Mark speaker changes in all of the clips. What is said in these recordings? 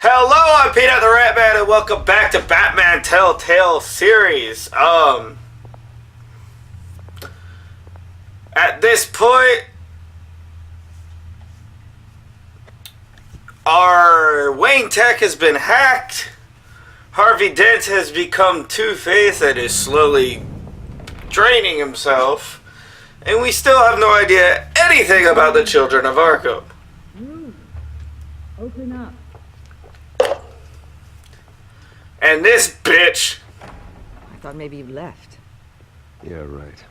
Speaker 1: Hello, I'm Peanut the Rat Man, and welcome back to Batman Telltale series. At this point, our Wayne Tech has been hacked. Harvey Dent has become Two-Face and is slowly draining himself. And we still have no idea anything about the children of Arkham.
Speaker 2: Open up.
Speaker 1: And this bitch
Speaker 2: I thought maybe you left.
Speaker 3: Yeah, right.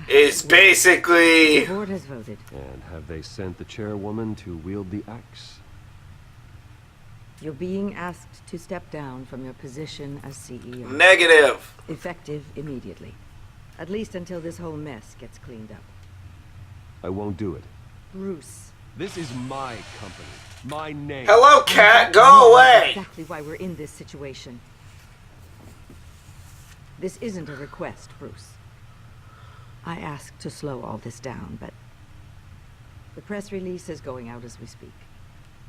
Speaker 1: is basically...
Speaker 2: The board has voted.
Speaker 3: And have they sent the chairwoman to wield the axe?
Speaker 2: You're being asked to step down from your position as CEO.
Speaker 1: Negative.
Speaker 2: Effective immediately. At least until this whole mess gets cleaned up.
Speaker 3: I won't do it.
Speaker 2: Bruce.
Speaker 3: This is my company. My name.
Speaker 1: Hello, cat. Go away.
Speaker 2: Exactly why we're in this situation. This isn't a request, Bruce. I asked to slow all this down, but the press release is going out as we speak.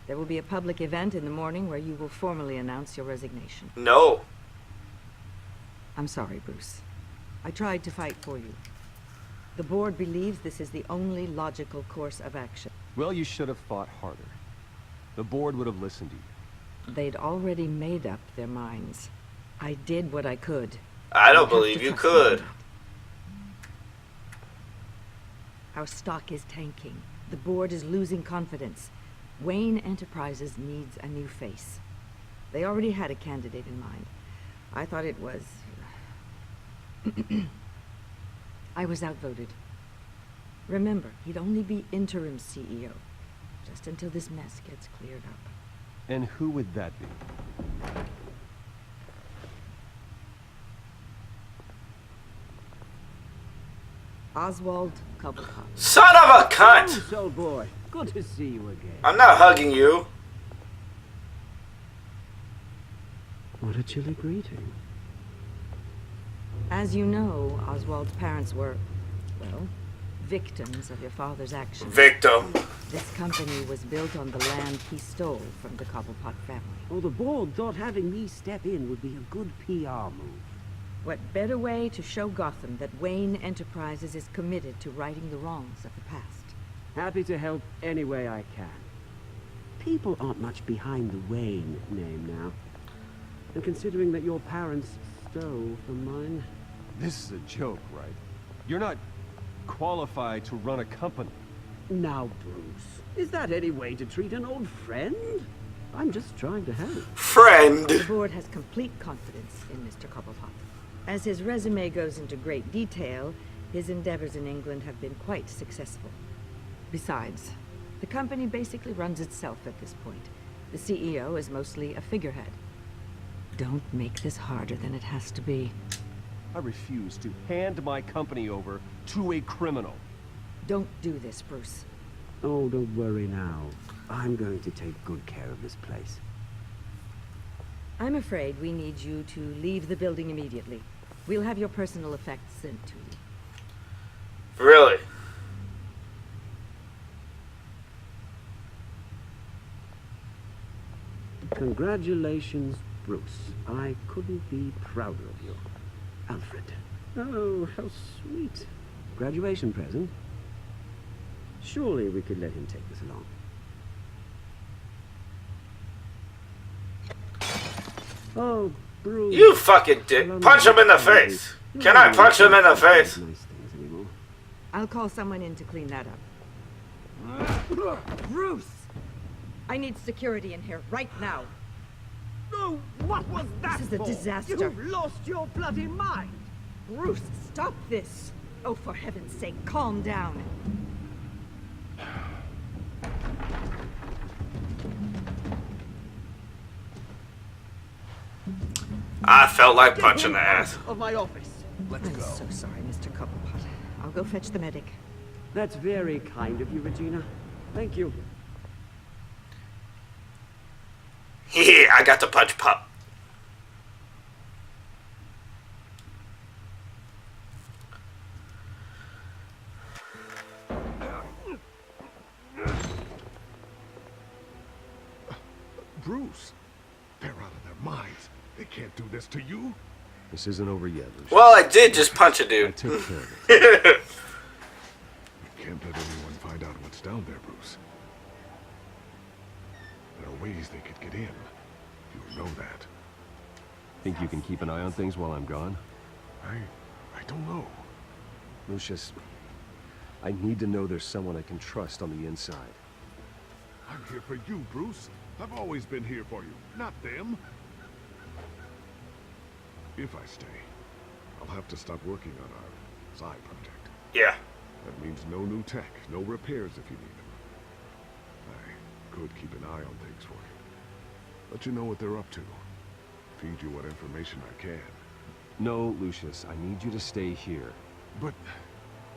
Speaker 2: There will be a public event in the morning where you will formally announce your resignation.
Speaker 1: No.
Speaker 2: I'm sorry, Bruce. I tried to fight for you. The board believes this is the only logical course of action.
Speaker 3: Well, you should have fought harder. The board would have listened to you.
Speaker 2: They'd already made up their minds. I did what I could.
Speaker 1: I don't
Speaker 2: You have
Speaker 1: believe
Speaker 2: to
Speaker 1: you
Speaker 2: trust me
Speaker 1: could.
Speaker 2: on that. Our stock is tanking. The board is losing confidence. Wayne Enterprises needs a new face. They already had a candidate in mind. I thought it was... I was outvoted. Remember, he'd only be interim CEO, just until this mess gets cleared up.
Speaker 3: And who would that be?
Speaker 2: Oswald Cobblepot.
Speaker 1: Son of a cunt.
Speaker 4: Bruce, old boy. Good to see you again.
Speaker 1: I'm not hugging you.
Speaker 4: What a chilly greeting.
Speaker 2: As you know, Oswald's parents were, well, victims of your father's actions.
Speaker 1: Victim.
Speaker 2: This company was built on the land he stole from the Cobblepot family.
Speaker 4: Oh, the board thought having me step in would be a good PR move.
Speaker 2: What better way to show Gotham that Wayne Enterprises is committed to righting the wrongs of the past?
Speaker 4: Happy to help any way I can. People aren't much behind the Wayne name now. And considering that your parents stole from mine...
Speaker 3: This is a joke, right? You're not qualified to run a company.
Speaker 4: Now, Bruce, is that any way to treat an old friend? I'm just trying to help.
Speaker 1: Friend.
Speaker 2: The board has complete confidence in Mr. Cobblepot. As his resume goes into great detail, his endeavors in England have been quite successful. Besides, the company basically runs itself at this point. The CEO is mostly a figurehead. Don't make this harder than it has to be.
Speaker 3: I refuse to hand my company over to a criminal.
Speaker 2: Don't do this, Bruce.
Speaker 4: Oh, don't worry now. I'm going to take good care of this place.
Speaker 2: I'm afraid we need you to leave the building immediately. We'll have your personal effects sent to you.
Speaker 1: Really?
Speaker 4: Congratulations, Bruce. I couldn't be prouder of you. Alfred. Oh, how sweet. Graduation present. Surely we could let him take this along. Oh, Bruce.
Speaker 1: You fucking dick. Punch him in the face. Can I punch him in the face?
Speaker 4: Nice things anymore.
Speaker 2: I'll call someone in to clean that up. Bruce! I need security in here right now.
Speaker 4: Oh, what was that
Speaker 2: This is a
Speaker 4: for?
Speaker 2: disaster.
Speaker 4: You've lost your bloody mind.
Speaker 2: Bruce, stop this! Oh, for heaven's sake, calm down.
Speaker 1: I felt like punching the ass.
Speaker 4: Of my office.
Speaker 2: I'm so sorry, Mr. Cobblepot. I'll go fetch the medic.
Speaker 4: That's very kind of you, Regina. Thank you.
Speaker 1: Yeah, I got the punch pup.
Speaker 5: Bruce. They're out of their minds. They can't do this to you.
Speaker 3: This isn't over yet, Lucius.
Speaker 1: Well, I did just punch a
Speaker 3: I
Speaker 1: dude.
Speaker 3: took care of it.
Speaker 5: We can't let anyone find out what's down there, Bruce. There are ways they could get in. You know that.
Speaker 3: Think you can keep an eye on things while I'm gone?
Speaker 5: I don't know.
Speaker 3: Lucius, I need to know there's someone I can trust on the inside.
Speaker 5: I'm here for you, Bruce. I've always been here for you, not them. If I stay, I'll have to stop working on our Psi project.
Speaker 1: Yeah.
Speaker 5: That means no new tech, no repairs if you need them. I could keep an eye on things for you. Let you know what they're up to. Feed you what information I can.
Speaker 3: No, Lucius, I need you to stay here.
Speaker 5: But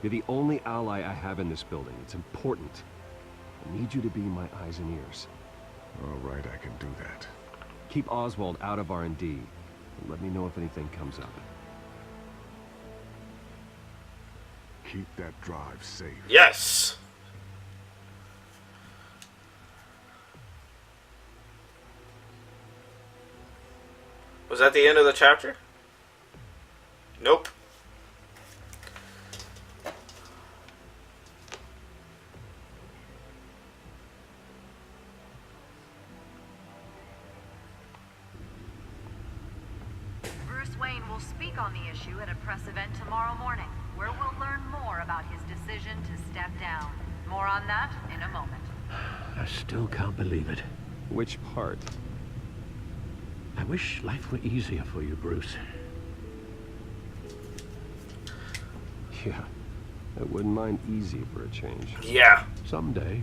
Speaker 3: You're the only ally I have in this building. It's important. I need you to be my eyes and ears.
Speaker 5: all right, I can do that.
Speaker 3: Keep Oswald out of R&D, and let me know if anything comes up.
Speaker 5: Keep that drive safe.
Speaker 1: Yes. Was that the end of the chapter? Nope.
Speaker 6: Bruce Wayne will speak on the issue at a press event tomorrow morning, where we'll learn more about his decision to step down. More on that in a moment.
Speaker 4: I still can't believe it.
Speaker 3: Which part?
Speaker 4: I wish life were easier for you, Bruce.
Speaker 3: Yeah, I wouldn't mind easy for a change.
Speaker 1: Yeah.
Speaker 4: Someday.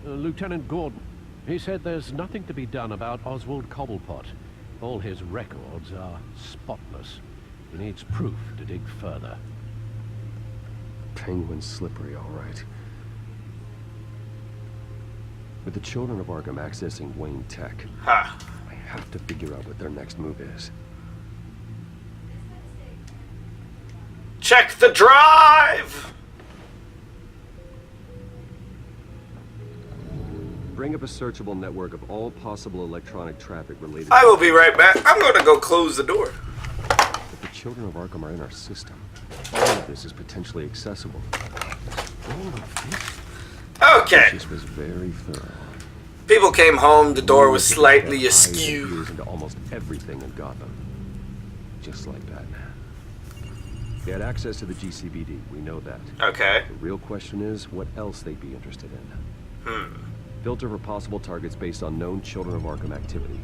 Speaker 4: Lieutenant Gordon. He said there's nothing to be done about Oswald Cobblepot. All his records are spotless. He needs proof to dig further.
Speaker 3: Penguin's slippery, all right. With the children of Arkham accessing Wayne Tech,
Speaker 1: Ha.
Speaker 3: I have to figure out what their next move is.
Speaker 1: Check the drive!
Speaker 3: Bring up a searchable network of all possible electronic traffic related
Speaker 1: I will be right back. I'm going to go close the door.
Speaker 3: If the children of Arkham are in our system, all of this is potentially accessible. All of this?
Speaker 1: Okay.
Speaker 3: This was very thorough.
Speaker 1: People came home, the door was slightly
Speaker 3: Eyes and
Speaker 1: askew.
Speaker 3: ears into almost everything in Gotham. Just like that. They had access to the GCPD, we know that.
Speaker 1: Okay.
Speaker 3: The real question is, what else they'd be interested in. Filter for possible targets based on known Children of Arkham activity.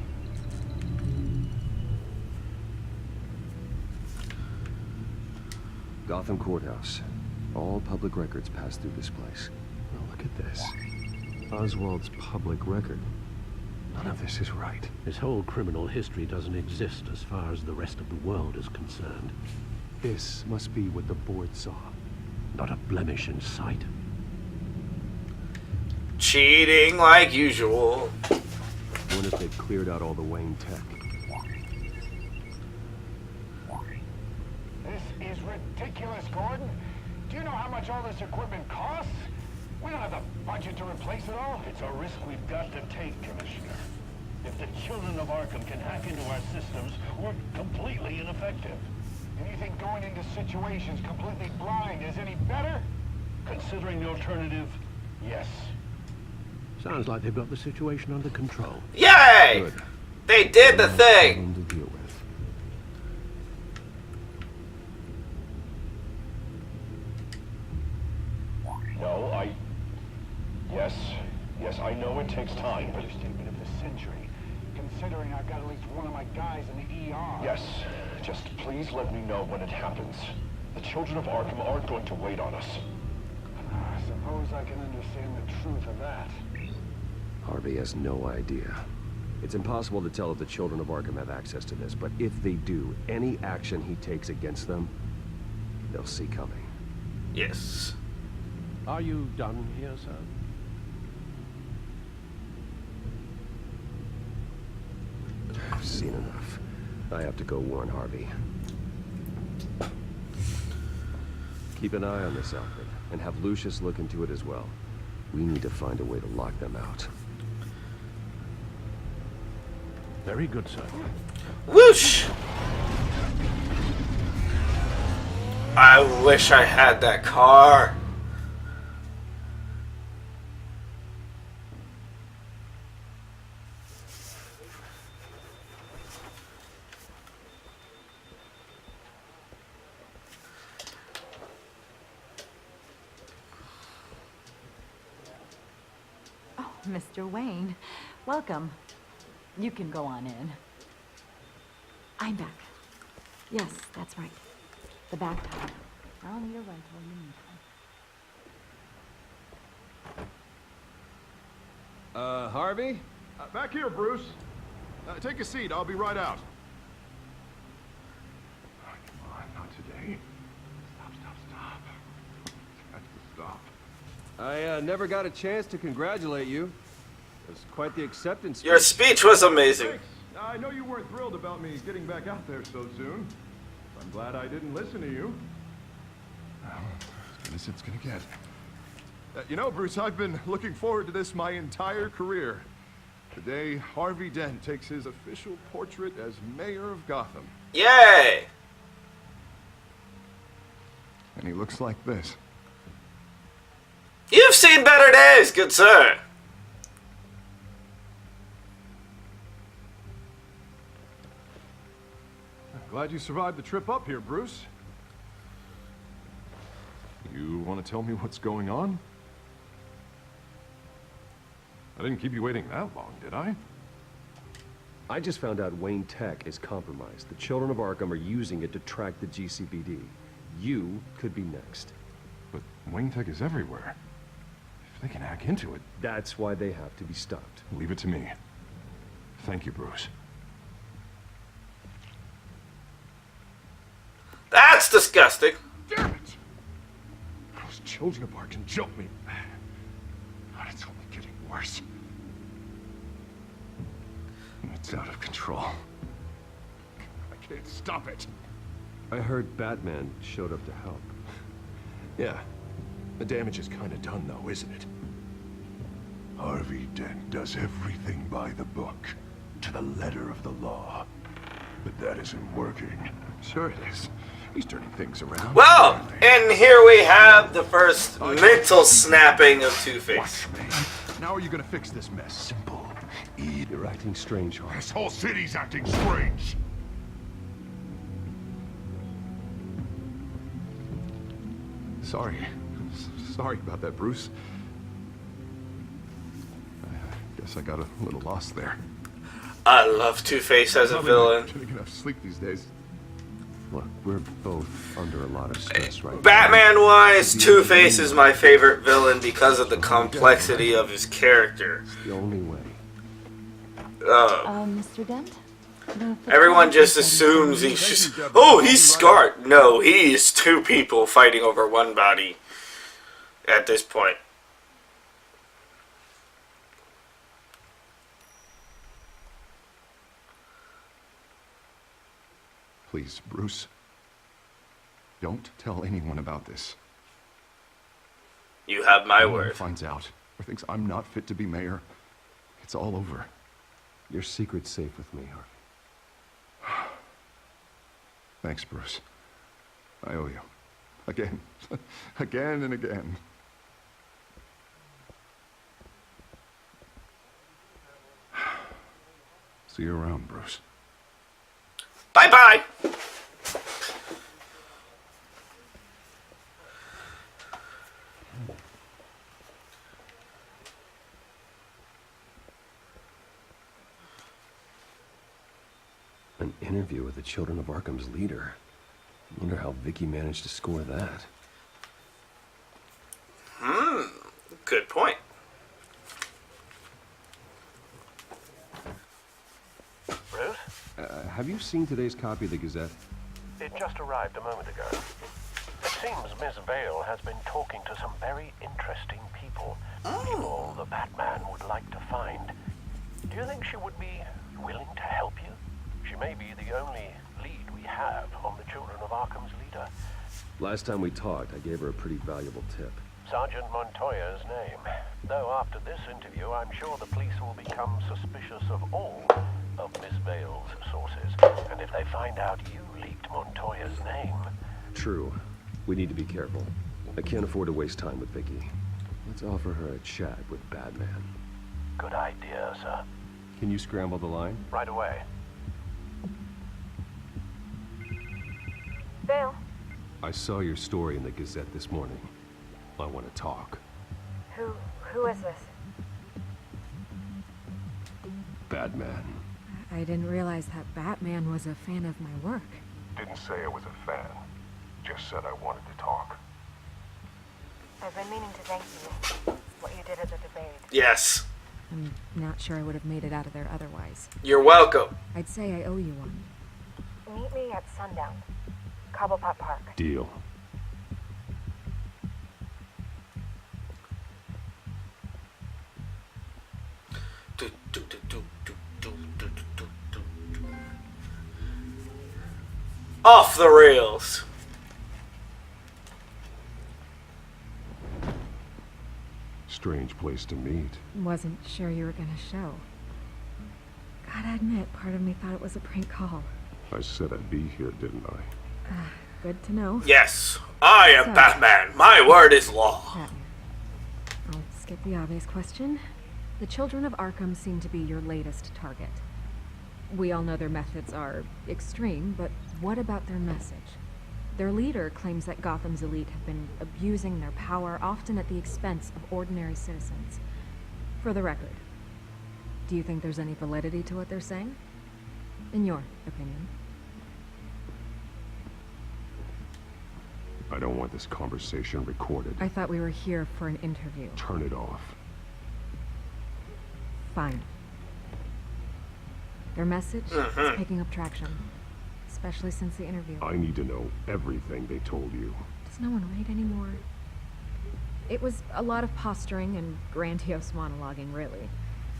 Speaker 3: Gotham Courthouse. All public records pass through this place. Oh, look at this. Oswald's public record. None of this is right.
Speaker 4: His whole criminal history doesn't exist as far as the rest of the world is concerned.
Speaker 3: This must be what the board saw.
Speaker 4: Not a blemish in sight.
Speaker 1: Cheating like usual.
Speaker 3: Wonder if they've cleared out all the Wayne tech.
Speaker 7: This is ridiculous, Gordon. Do you know how much all this equipment costs? We don't have the budget to replace it all.
Speaker 8: It's a risk we've got to take, Commissioner. If the children of Arkham can hack into our systems, we're completely ineffective.
Speaker 7: And you think going into situations completely blind is any better?
Speaker 8: Considering the alternative, yes.
Speaker 4: Sounds like they've got the situation under control.
Speaker 1: Yay!
Speaker 3: Good.
Speaker 1: They did the thing.
Speaker 3: Problem to deal with.
Speaker 8: No, Yes, I know it takes time, but...
Speaker 7: Understatement of the century, considering I've got at least one of my guys in the ER.
Speaker 8: Yes, just please let me know when it happens. The children of Arkham aren't going to wait on us.
Speaker 7: I suppose I can understand the truth of that.
Speaker 3: Harvey has no idea. It's impossible to tell if the children of Arkham have access to this, but if they do, any action he takes against them, they'll see coming.
Speaker 1: Yes.
Speaker 4: Are you done here, sir?
Speaker 3: I've seen enough. I have to go warn Harvey. Keep an eye on this outfit, and have Lucius look into it as well. We need to find a way to lock them out.
Speaker 8: Very good, sir.
Speaker 1: Whoosh! I wish I had that car.
Speaker 6: Oh, Mr. Wayne, welcome. You can go on in. I'm back. Yes, that's right. The back tire. I'll need a rental in the meantime.
Speaker 3: Harvey?
Speaker 5: Back here, Bruce. Take a seat. I'll be right out. Oh, come on, not today. Stop. Have to stop.
Speaker 3: I never got a chance to congratulate you. It was quite the acceptance
Speaker 1: Your
Speaker 3: speech.
Speaker 1: speech was amazing.
Speaker 5: Thanks. I know you weren't thrilled about me getting back out there so soon. I'm glad I didn't listen to you. Well, as good as it's gonna get. You know, Bruce, I've been looking forward to this my entire career. Today, Harvey Dent takes his official portrait as mayor of Gotham.
Speaker 1: Yay!
Speaker 5: And he looks like this.
Speaker 1: You've seen better days, good sir.
Speaker 5: Glad you survived the trip up here, Bruce. You want to tell me what's going on? I didn't keep you waiting that long, did I?
Speaker 3: I just found out Wayne Tech is compromised. The Children of Arkham are using it to track the GCPD. You could be next.
Speaker 5: But Wayne Tech is everywhere. If they can hack into it...
Speaker 3: That's why they have to be stopped.
Speaker 5: Leave it to me. Thank you, Bruce.
Speaker 1: That's disgusting.
Speaker 5: Damn it! Those Children of Arkham jumped me. God, it's only getting worse. It's out of control. I can't stop it.
Speaker 3: I heard Batman showed up to help.
Speaker 5: Yeah. The damage is kind of done, though, isn't it? Harvey Dent does everything by the book, to the letter of the law. But that isn't working. Sure it is. He's turning things around.
Speaker 1: Well, and here we have the first mental snapping of Two-Face.
Speaker 5: Watch me. Now are you gonna fix this mess? Simple.
Speaker 3: You're acting strange, Harvey.
Speaker 5: This whole city's acting strange. Sorry. Sorry about that, Bruce. I guess I got a little lost there.
Speaker 1: I love Two-Face as a
Speaker 5: Probably not
Speaker 1: villain.
Speaker 5: getting enough sleep these days.
Speaker 3: Look, we're both under a lot of stress right now.
Speaker 1: Batman-wise, Two-Face is my favorite villain because of the complexity of his character.
Speaker 3: It's the only way.
Speaker 6: Mr. Dent?
Speaker 1: Everyone just assumes he's just, oh, he's scarred. No, he is two people fighting over one body at this point.
Speaker 5: Please, Bruce. Don't tell anyone about this.
Speaker 1: You have my
Speaker 5: Anyone
Speaker 1: word.
Speaker 5: finds out or thinks I'm not fit to be mayor, it's all over.
Speaker 3: Your secret's safe with me, Harvey.
Speaker 5: Thanks, Bruce. I owe you. Again. Again and again. See you around, Bruce.
Speaker 1: Bye-bye.
Speaker 3: An interview with the Children of Arkham's leader. Wonder how Vicky managed to score that.
Speaker 1: Good point.
Speaker 8: Bruce?
Speaker 3: Have you seen today's copy of the Gazette?
Speaker 8: It just arrived a moment ago. It seems Miss Vale has been talking to some very interesting people. People the Batman would like to find. Do you think she would be willing to help you? She may be the only lead we have on the Children of Arkham's leader.
Speaker 3: Last time we talked, I gave her a pretty valuable tip.
Speaker 8: Sergeant Montoya's name. Though after this interview, I'm sure the police will become suspicious of all of Miss Vale's sources. And if they find out you leaked Montoya's name...
Speaker 3: True. We need to be careful. I can't afford to waste time with Vicky. Let's offer her a chat with Batman.
Speaker 8: Good idea, sir.
Speaker 3: Can you scramble the line?
Speaker 8: Right away.
Speaker 6: Vale.
Speaker 3: I saw your story in the Gazette this morning. I want to talk.
Speaker 6: Who is this?
Speaker 3: Batman.
Speaker 9: I didn't realize that Batman was a fan of my work.
Speaker 5: Didn't say I was a fan. Just said I wanted to talk.
Speaker 6: I've been meaning to thank you. What you did at the debate.
Speaker 1: Yes.
Speaker 9: I'm not sure I would have made it out of there otherwise.
Speaker 1: You're welcome.
Speaker 9: I'd say I owe you one.
Speaker 6: Meet me at sundown. Cobblepot Park.
Speaker 3: Deal.
Speaker 1: Off the rails.
Speaker 5: Strange place to meet.
Speaker 9: Wasn't sure you were gonna show. Gotta admit, part of me thought it was a prank call.
Speaker 5: I said I'd be here, didn't I?
Speaker 9: Good to know.
Speaker 1: Yes, I am
Speaker 9: So-
Speaker 1: Batman. My word is law.
Speaker 9: Batman. I'll skip the obvious question. The children of Arkham seem to be your latest target. We all know their methods are extreme, but what about their message? Their leader claims that Gotham's elite have been abusing their power, often at the expense of ordinary citizens. For the record, do you think there's any validity to what they're saying? In your opinion?
Speaker 5: I don't want this conversation recorded.
Speaker 9: I thought we were here for an interview.
Speaker 5: Turn it off.
Speaker 9: Fine. Their message is picking up traction, especially since the interview.
Speaker 5: I need to know everything they told you.
Speaker 9: Does no one read anymore? It was a lot of posturing and grandiose monologuing, really.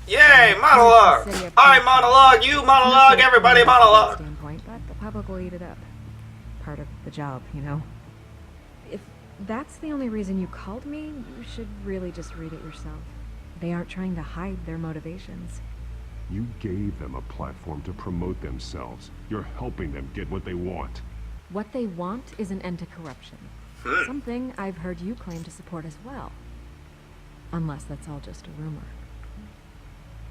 Speaker 1: Yay, monologue. I monologue, you monologue, everybody monologue.
Speaker 9: Standpoint, but the public will eat it up. Part of the job, you know. If that's the only reason you called me, you should really just read it yourself. They aren't trying to hide their motivations.
Speaker 5: You gave them a platform to promote themselves. You're helping them get what they want.
Speaker 9: What they want is an end to corruption. Something I've heard you claim to support as well. Unless that's all just a rumor.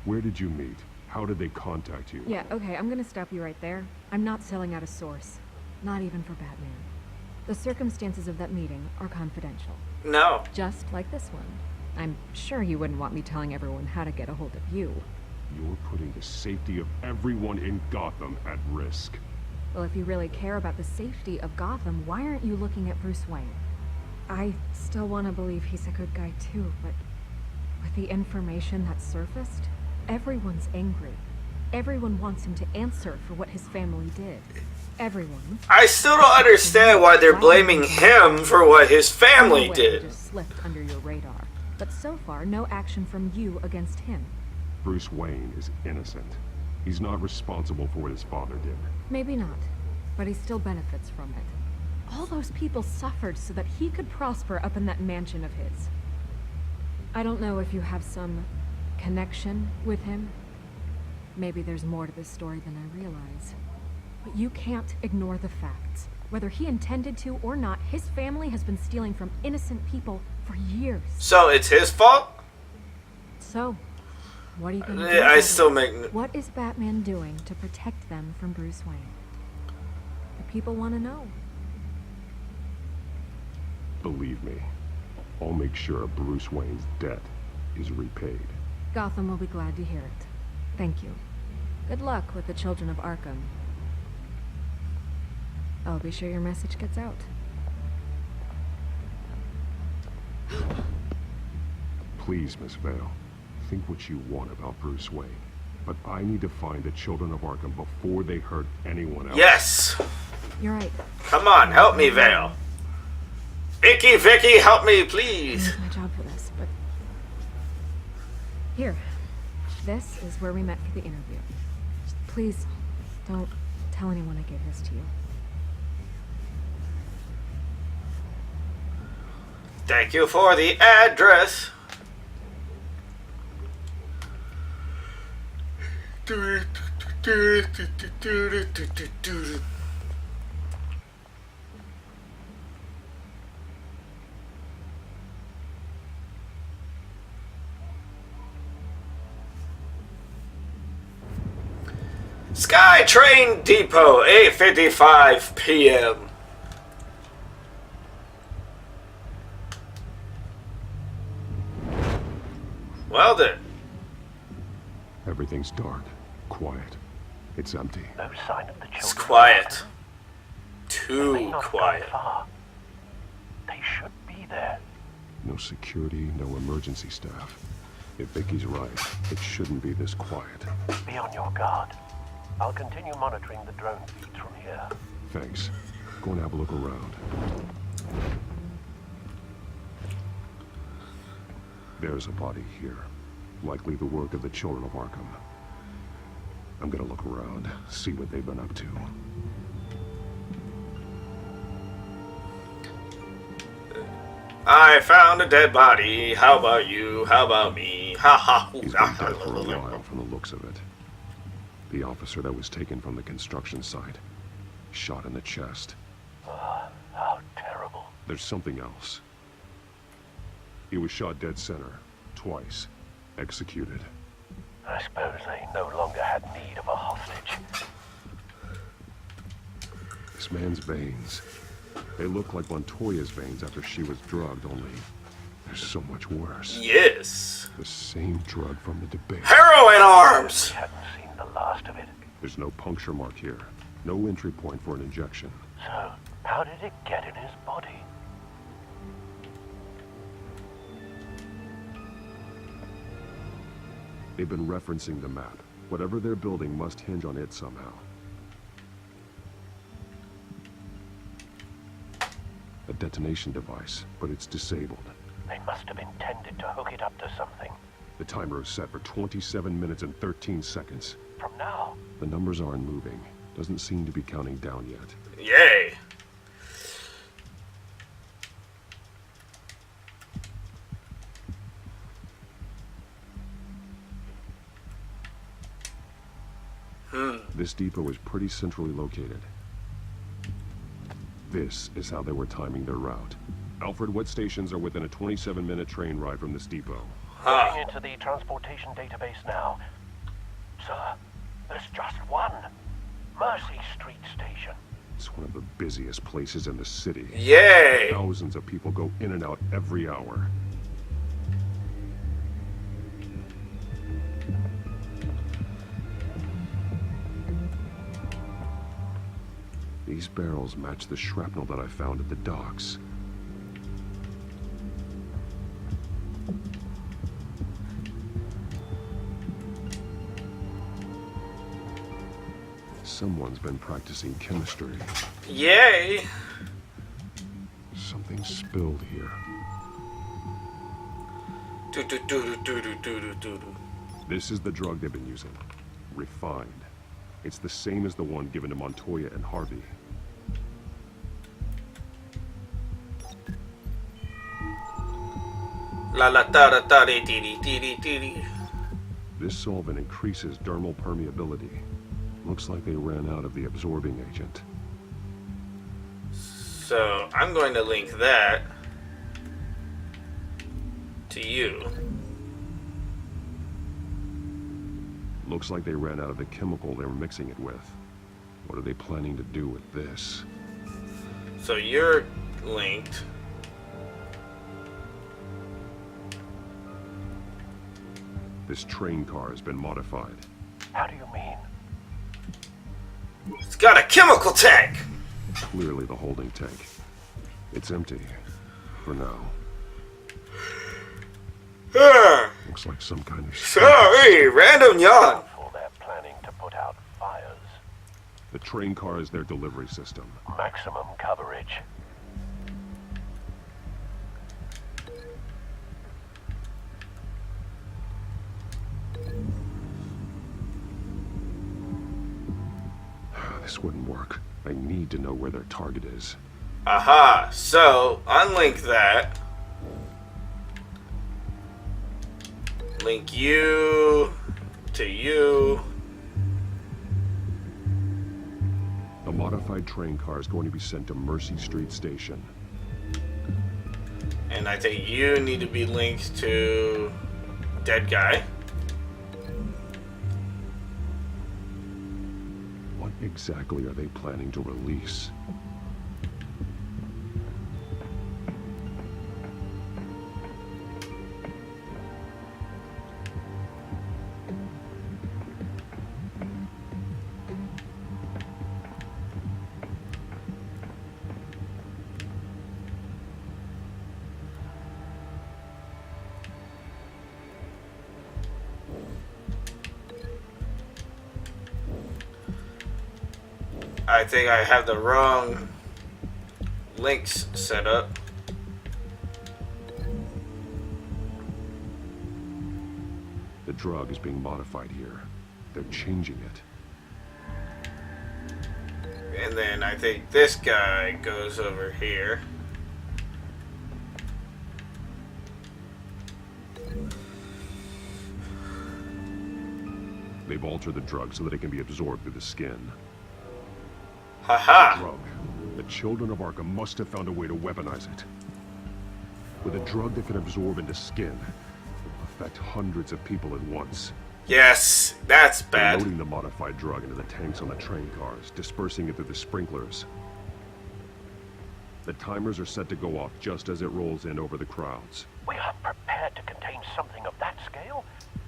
Speaker 5: Where did you meet? How did they contact you?
Speaker 9: Yeah, okay, I'm gonna stop you right there. I'm not selling out a source. Not even for Batman. The circumstances of that meeting are confidential.
Speaker 1: No.
Speaker 9: Just like this one. I'm sure you wouldn't want me telling everyone how to get a hold of you.
Speaker 5: You're putting the safety of everyone in Gotham at risk.
Speaker 9: Well, if you really care about the safety of Gotham, why aren't you looking at Bruce Wayne? I still want to believe he's a good guy too, but with the information that surfaced, everyone's angry. Everyone wants him to answer for what his family did. Everyone.
Speaker 1: I still don't understand why they're blaming him for what his family did.
Speaker 9: Just slipped under your radar. But so far, no action from you against him.
Speaker 5: Bruce Wayne is innocent. He's not responsible for what his father did.
Speaker 9: Maybe not, but he still benefits from it. All those people suffered so that he could prosper up in that mansion of his. I don't know if you have some connection with him. Maybe there's more to this story than I realize. But you can't ignore the facts. Whether he intended to or not, his family has been stealing from innocent people for years.
Speaker 1: So it's his fault?
Speaker 9: So, what are you going to do?
Speaker 1: I still make...
Speaker 9: What is Batman doing to protect them from Bruce Wayne? The people want to know.
Speaker 5: Believe me, I'll make sure Bruce Wayne's debt is repaid.
Speaker 9: Gotham will be glad to hear it. Thank you. Good luck with the children of Arkham. I'll be sure your message gets out.
Speaker 5: Please, Miss Vale, think what you want about Bruce Wayne. But I need to find the children of Arkham before they hurt anyone else.
Speaker 1: Yes.
Speaker 9: You're right.
Speaker 1: Come on, help me, Vale. Vicky, help me, please.
Speaker 9: It's my job for this, but... Here. This is where we met for the interview. Please, don't tell anyone I gave this to you.
Speaker 1: Thank you for the address. SkyTrain Depot, 8:55 p.m. Well then.
Speaker 3: Everything's dark, quiet. It's empty.
Speaker 8: No sign of the children.
Speaker 1: It's quiet.
Speaker 8: They may
Speaker 1: Too
Speaker 8: not have
Speaker 1: quiet.
Speaker 8: gone far. They should be there.
Speaker 3: No security, no emergency staff. If Vicky's right, it shouldn't be this quiet.
Speaker 8: Be on your guard. I'll continue monitoring the drone feeds from here.
Speaker 3: Thanks. Go and have a look around. There's a body here. Likely the work of the children of Arkham. I'm gonna look around, see what they've been up to.
Speaker 1: I found a dead body. How about you? How about me? Ha ha.
Speaker 3: He's been dead for a while from the looks of it. The officer that was taken from the construction site. Shot in the chest.
Speaker 8: How terrible.
Speaker 3: There's something else. He was shot dead center. Twice. Executed.
Speaker 8: I suppose they no longer had need of a hostage.
Speaker 3: This man's veins. They look like Montoya's veins after she was drugged, only they're so much worse.
Speaker 1: Yes.
Speaker 3: The same drug from the debate.
Speaker 1: Heroin arms.
Speaker 8: We hadn't seen the last of it.
Speaker 3: There's no puncture mark here. No entry point for an injection.
Speaker 8: So, how did it get in his body?
Speaker 3: They've been referencing the map. Whatever they're building must hinge on it somehow. A detonation device, but it's disabled.
Speaker 8: They must have intended to hook it up to something.
Speaker 3: The timer is set for 27 minutes and 13 seconds.
Speaker 8: From now,
Speaker 3: The numbers aren't moving. Doesn't seem to be counting down yet.
Speaker 1: Yay.
Speaker 3: This depot is pretty centrally located. This is how they were timing their route. Alfred, what stations are within a 27-minute train ride from this depot?
Speaker 8: going into the transportation database now. Sir, there's just one. Mercy Street Station.
Speaker 3: It's one of the busiest places in the city.
Speaker 1: Yay!
Speaker 3: Thousands of people go in and out every hour. These barrels match the shrapnel that I found at the docks. Someone's been practicing chemistry.
Speaker 1: Yay!
Speaker 3: Something spilled here. This is the drug they've been using. Refined. It's the same as the one given to Montoya and Harvey.
Speaker 1: La la da da da dee dee dee dee dee.
Speaker 3: This solvent increases dermal permeability. Looks like they ran out of the absorbing agent.
Speaker 1: So I'm going to link that to you.
Speaker 3: Looks like they ran out of the chemical they were mixing it with. What are they planning to do with this?
Speaker 1: So you're linked.
Speaker 3: This train car has been modified.
Speaker 8: How do you mean?
Speaker 1: It's got a chemical tank!
Speaker 3: Clearly the holding tank. It's empty. For now. Looks like some kind of...
Speaker 1: Sorry, random yawn.
Speaker 8: For they're planning to put out fires.
Speaker 3: The train car is their delivery system.
Speaker 8: Maximum coverage.
Speaker 3: This wouldn't work. I need to know where their target is.
Speaker 1: Aha, so unlink that. Link you to you.
Speaker 3: A modified train car is going to be sent to Mercy Street Station.
Speaker 1: And I think you need to be linked to Dead Guy.
Speaker 3: What exactly are they planning to release?
Speaker 1: I think I have the wrong links set up.
Speaker 3: The drug is being modified here. They're changing it.
Speaker 1: And then I think this guy goes over here.
Speaker 3: They've altered the drug so that it can be absorbed through the skin.
Speaker 1: Haha!
Speaker 3: Drug. The children of Arkham must have found a way to weaponize it. With a drug that can absorb into skin, it will affect hundreds of people at once.
Speaker 1: Yes, that's
Speaker 3: They're
Speaker 1: bad.
Speaker 3: loading the modified drug into the tanks on the train cars, dispersing it through the sprinklers. The timers are set to go off just as it rolls in over the crowds.
Speaker 8: We aren't prepared to contain something of that scale.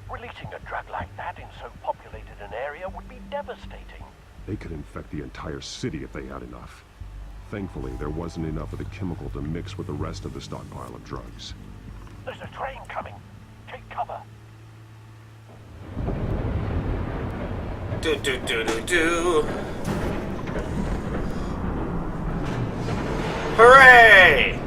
Speaker 8: Releasing a drug like that in so populated an area would be devastating.
Speaker 3: They could infect the entire city if they had enough. Thankfully, there wasn't enough of the chemical to mix with the rest of the stockpile of drugs.
Speaker 8: There's a train coming. Take cover.
Speaker 1: Do do do do do. Hooray!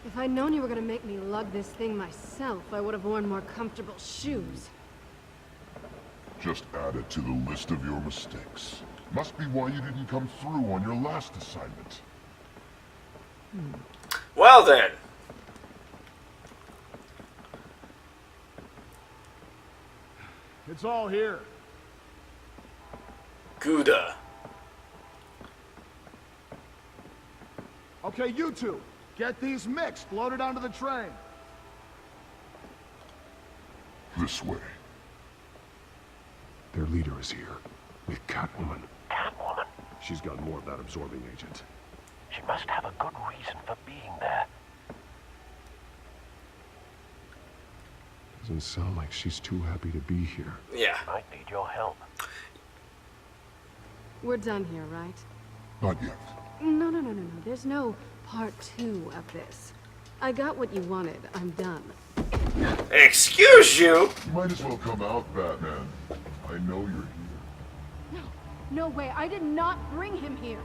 Speaker 10: If I'd known you were gonna make me lug this thing myself, I would have worn more comfortable shoes.
Speaker 11: Just add it to the list of your mistakes. Must be why you didn't come through on your last assignment.
Speaker 1: Well then.
Speaker 5: It's all here.
Speaker 1: Gouda.
Speaker 5: Okay, you two, get these mixed, loaded onto the train.
Speaker 11: This way.
Speaker 3: Their leader is here, with Catwoman.
Speaker 8: Catwoman?
Speaker 3: She's got more of that absorbing agent.
Speaker 8: She must have a good reason for being there.
Speaker 3: Doesn't sound like she's too happy to be here.
Speaker 1: Yeah.
Speaker 8: Might need your help.
Speaker 10: We're done here, right?
Speaker 11: Not yet.
Speaker 10: No. There's no part 2 of this. I got what you wanted. I'm done.
Speaker 1: Excuse you?
Speaker 11: You might as well come out, Batman. I know you're here.
Speaker 10: No way. I did not bring him here.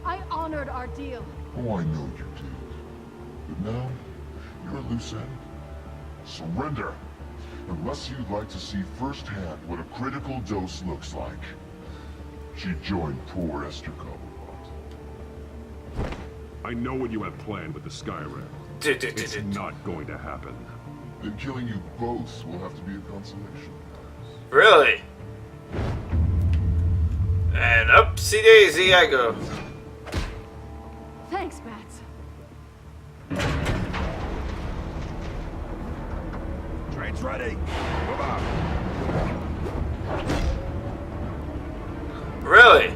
Speaker 10: I honored our deal.
Speaker 11: Oh, I know you did. But now, you're a loose end. Surrender. Unless you'd like to see firsthand what a critical dose looks like. She joined poor Esther Cobblepot.
Speaker 3: I know what you have planned with the Skyrim. It's not going to happen.
Speaker 11: Then killing you both will have to be a consolation.
Speaker 1: Really? And upsy daisy I go.
Speaker 10: Thanks, Bats.
Speaker 5: Train's ready. Move out.
Speaker 1: Really?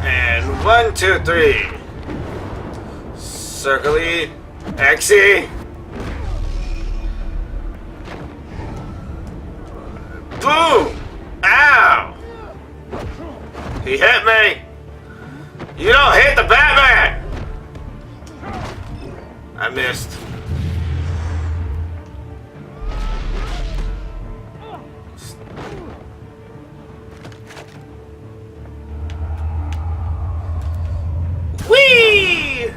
Speaker 1: And 1, 2, 3. Circle-y. Xy. Boom! Ow! He hit me! You don't hit the Batman! I missed. Whee!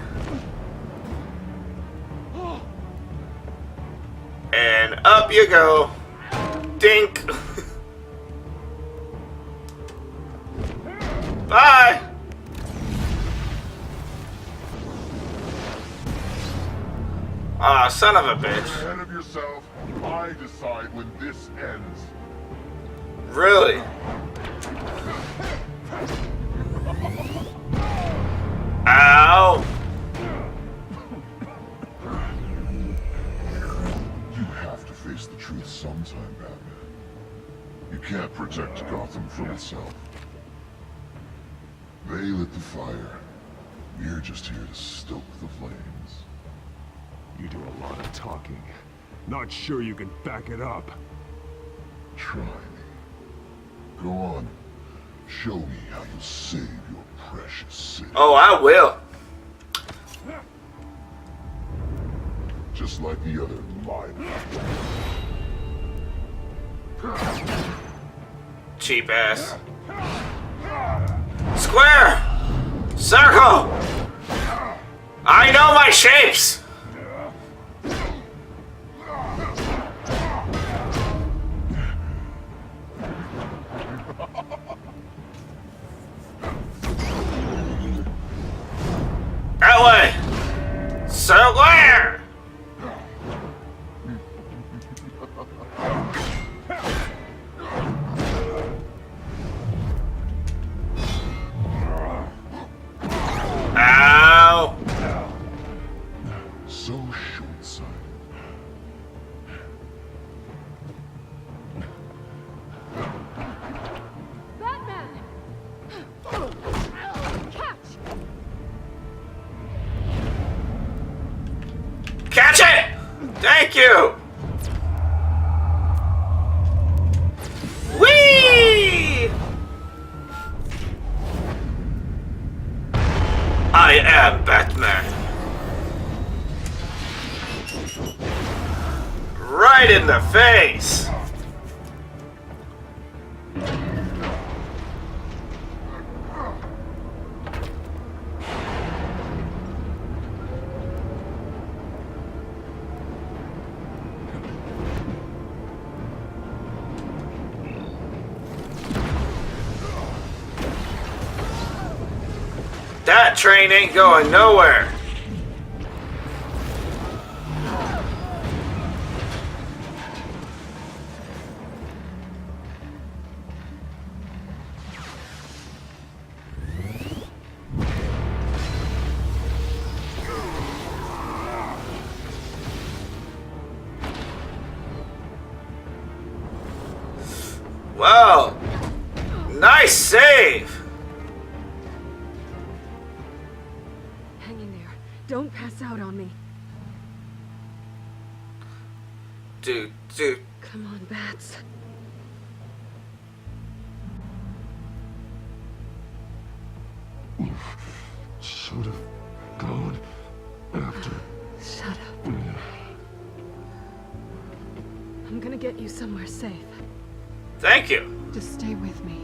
Speaker 1: And up you go. Dink. Bye! Aw, son of a
Speaker 11: Get
Speaker 1: bitch.
Speaker 11: ahead of yourself. I decide when this ends.
Speaker 1: Really? Ow!
Speaker 11: You have to face the truth sometime, Batman. You can't protect Gotham from itself. They lit the fire. We're just here to stoke the flames.
Speaker 3: You do a lot of talking. Not sure you can back it up.
Speaker 11: Try me. Go on. Show me how you save your precious city.
Speaker 1: Oh, I will.
Speaker 11: Just like the other live.
Speaker 1: Cheap ass. Square! Circle! I know my shapes! That way! Square! Ow!
Speaker 11: So short-sighted.
Speaker 10: Batman! Catch!
Speaker 1: Catch it! Thank you! Whee! I am Batman. Right in the face! That train ain't going nowhere. Wow. Nice save.
Speaker 10: Hang in there. Don't pass out on me.
Speaker 1: Dude.
Speaker 10: Come on, Bats.
Speaker 3: Should have gone after.
Speaker 10: Shut up. I'm gonna get you somewhere safe.
Speaker 1: Thank you.
Speaker 10: Just stay with me.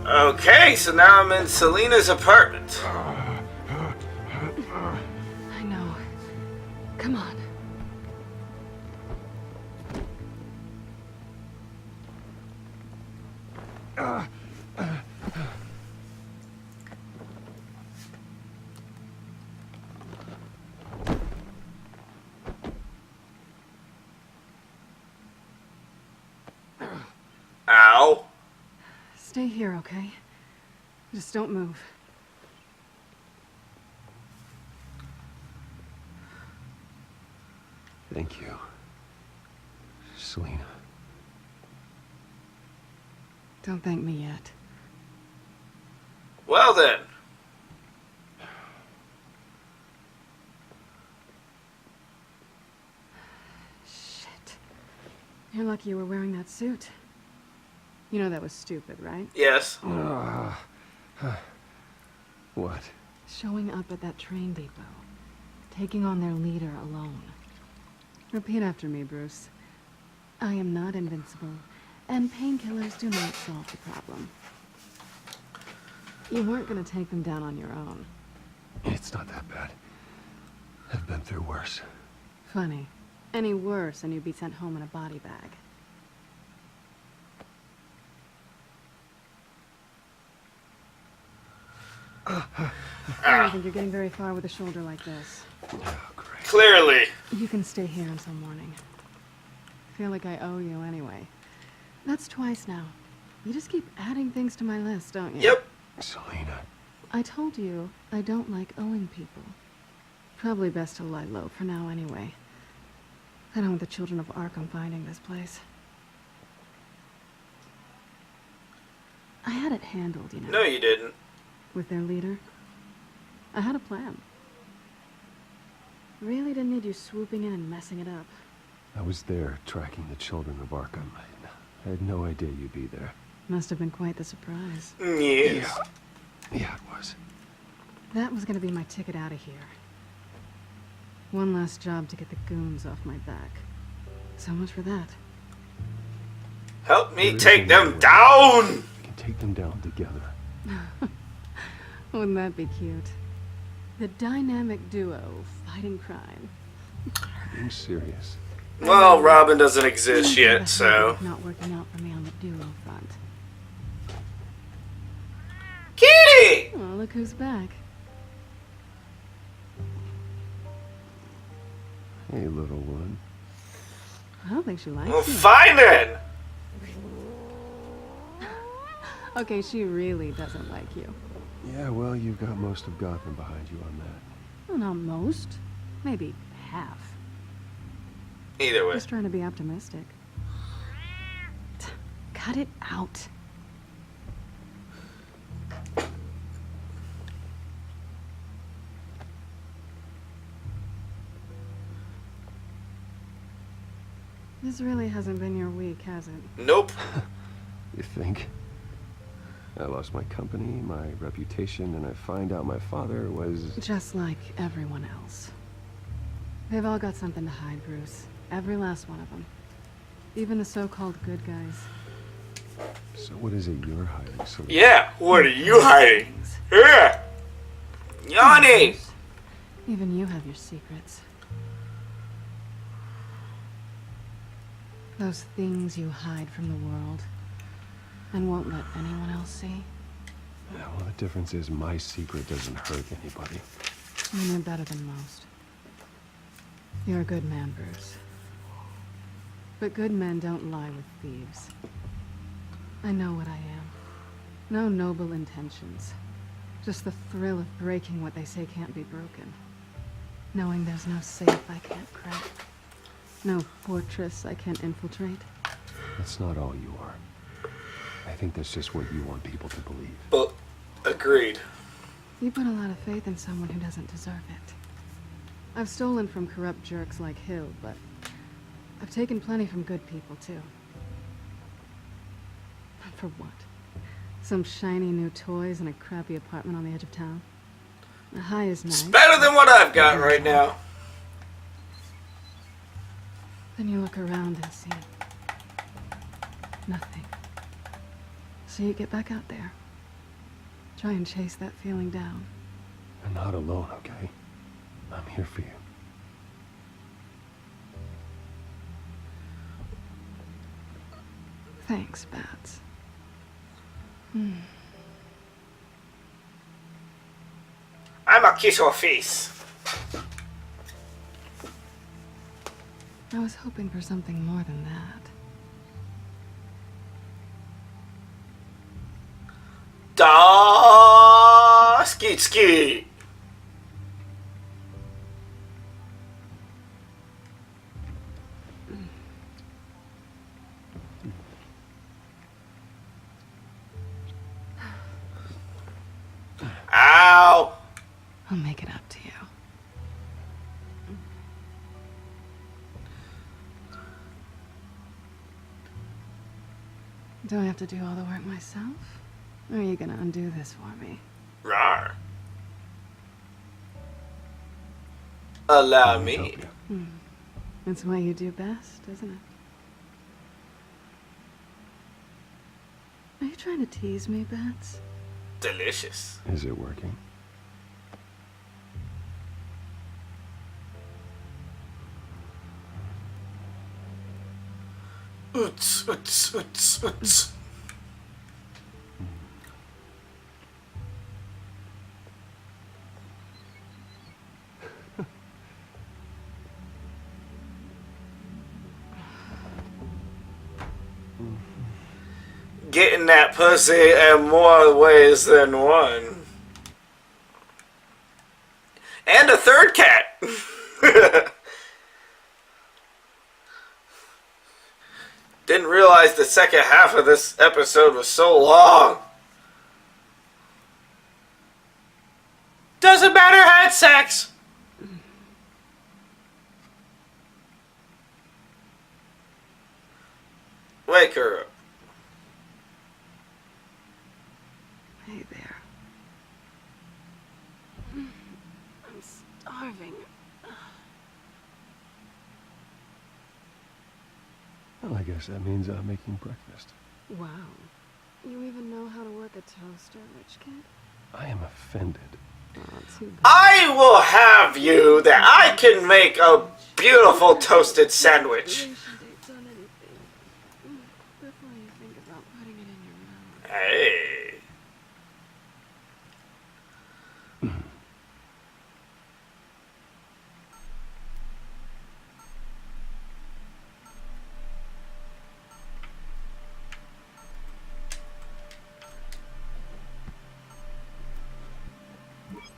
Speaker 1: Okay, so now I'm in Selina's apartment.
Speaker 10: I know. Come on.
Speaker 1: Ow.
Speaker 10: Stay here, okay? Just don't move.
Speaker 3: Thank you, Selina.
Speaker 10: Don't thank me yet.
Speaker 1: Well then.
Speaker 10: Shit. You're lucky you were wearing that suit. You know that was stupid, right?
Speaker 1: Yes.
Speaker 3: What?
Speaker 10: Showing up at that train depot. Taking on their leader alone. Repeat after me, Bruce. I am not invincible, and painkillers do not solve the problem. You weren't gonna take them down on your own.
Speaker 3: It's not that bad. I've been through worse.
Speaker 10: Funny. Any worse and you'd be sent home in a body bag. I don't think you're getting very far with a shoulder like this.
Speaker 3: Oh, great.
Speaker 1: Clearly.
Speaker 10: You can stay here until morning. Feel like I owe you anyway. That's twice now. You just keep adding things to my list, don't you?
Speaker 1: Yep.
Speaker 3: Selina.
Speaker 10: I told you I don't like owing people. Probably best to lie low for now anyway. I don't want the children of Arkham finding this place. I had it handled, you know.
Speaker 1: No, you didn't.
Speaker 10: With their leader. I had a plan. Really didn't need you swooping in and messing it up.
Speaker 3: I was there tracking the children of Arkham. I had no idea you'd be there.
Speaker 10: Must have been quite the surprise.
Speaker 1: Yeah.
Speaker 3: Yeah, it was.
Speaker 10: That was gonna be my ticket out of here. One last job to get the goons off my back. So much for that.
Speaker 1: Help me take them down!
Speaker 3: We can take them down together.
Speaker 10: Wouldn't that be cute? The dynamic duo fighting crime.
Speaker 3: Being serious.
Speaker 1: Well, Robin doesn't exist yet, so.
Speaker 10: Not working out for me on the duo front.
Speaker 1: Kitty!
Speaker 10: Oh, look who's back.
Speaker 3: Hey, little one.
Speaker 10: I don't think she likes
Speaker 1: Well,
Speaker 10: you.
Speaker 1: fine then!
Speaker 10: Okay, she really doesn't like you.
Speaker 3: Yeah, well, you've got most of Gotham behind you on that.
Speaker 10: Well, not most. Maybe half.
Speaker 1: Either way.
Speaker 10: Just trying to be optimistic. Cut it out. This really hasn't been your week, has it?
Speaker 1: Nope.
Speaker 3: You think? I lost my company, my reputation, and I find out my father was...
Speaker 10: Just like everyone else. They've all got something to hide, Bruce. Every last one of them. Even the so-called good guys.
Speaker 3: So what is it you're hiding, Selina?
Speaker 1: Yeah, what are you hiding? Yeah! Yanni!
Speaker 10: Even you have your secrets. Those things you hide from the world and won't let anyone else see.
Speaker 3: Yeah, well, the difference is my secret doesn't hurt anybody.
Speaker 10: And you're better than most. You're a good man, Bruce. But good men don't lie with thieves. I know what I am. No noble intentions. Just the thrill of breaking what they say can't be broken. Knowing there's no safe I can't crack. No fortress I can't infiltrate.
Speaker 3: That's not all you are. I think that's just what you want people to believe.
Speaker 1: But, agreed.
Speaker 10: You put a lot of faith in someone who doesn't deserve it. I've stolen from corrupt jerks like Hill, but I've taken plenty from good people, too. For what? Some shiny new toys and a crappy apartment on the edge of town? The high is nice.
Speaker 1: It's better than what I've got right now.
Speaker 10: Then you look around and see nothing. So you get back out there. Try and chase that feeling down.
Speaker 3: You're not alone, okay? I'm here for you.
Speaker 10: Thanks, Bats.
Speaker 1: I'm a kiss your face.
Speaker 10: I was hoping for something more than that.
Speaker 1: Da skeet skeet. Ow.
Speaker 10: I'll make it up to you. Do I have to do all the work myself? Or are you gonna undo this for me?
Speaker 1: Rawr. Allow
Speaker 3: Let me
Speaker 1: me.
Speaker 3: help you.
Speaker 10: It's what you do best, isn't it? Are you trying to tease me, Bats?
Speaker 1: Delicious.
Speaker 3: Is it working?
Speaker 1: Oots, oots, oots, oots. Getting that pussy in more ways than one. And a third cat. Didn't realize the second half of this episode was so long. Doesn't matter, had sex. Wake her up.
Speaker 10: Hey there. I'm starving.
Speaker 3: Well, I guess that means I'm making breakfast.
Speaker 10: Wow. You even know how to work a toaster, rich kid?
Speaker 3: I am offended.
Speaker 10: Oh, too bad.
Speaker 1: I will have you that I can make a beautiful toasted sandwich.
Speaker 10: Expiration dates on anything. Before you think about putting it in your mouth.
Speaker 1: Hey.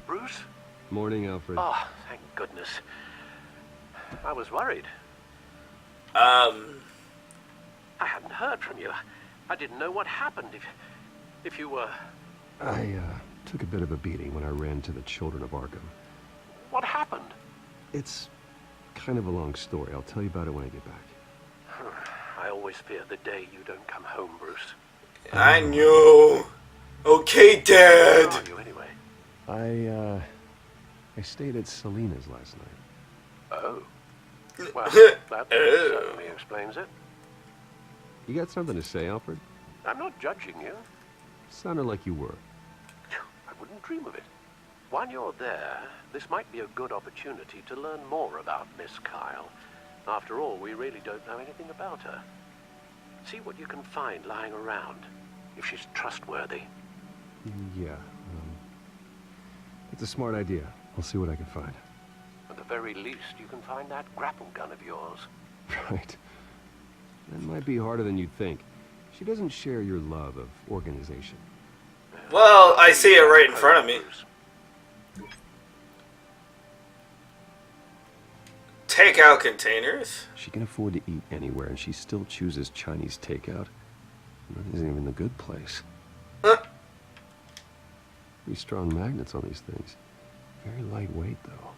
Speaker 8: Bruce?
Speaker 3: Morning, Alfred.
Speaker 8: Oh, thank goodness. I was worried. I hadn't heard from you. I didn't know what happened. If you were...
Speaker 3: I took a bit of a beating when I ran to the Children of Arkham.
Speaker 8: What happened?
Speaker 3: It's kind of a long story. I'll tell you about it when I get back.
Speaker 8: I always fear the day you don't come home, Bruce.
Speaker 1: I knew. Okay, Dad.
Speaker 8: Where are you anyway?
Speaker 3: I stayed at Selena's last night.
Speaker 8: Oh. Well, that certainly explains it.
Speaker 3: You got something to say, Alfred?
Speaker 8: I'm not judging you.
Speaker 3: Sounded like you were.
Speaker 8: I wouldn't dream of it. While you're there, this might be a good opportunity to learn more about Miss Kyle. After all, we really don't know anything about her. See what you can find lying around, if she's trustworthy.
Speaker 3: Yeah, it's a smart idea. I'll see what I can find.
Speaker 8: At the very least, you can find that grapple gun of yours.
Speaker 3: Right. That might be harder than you'd think. She doesn't share your love of organization.
Speaker 1: Well, I see it right in front of me. Takeout containers.
Speaker 3: She can afford to eat anywhere, and she still chooses Chinese takeout. That isn't even the good place. Pretty strong magnets on these things. Very lightweight, though.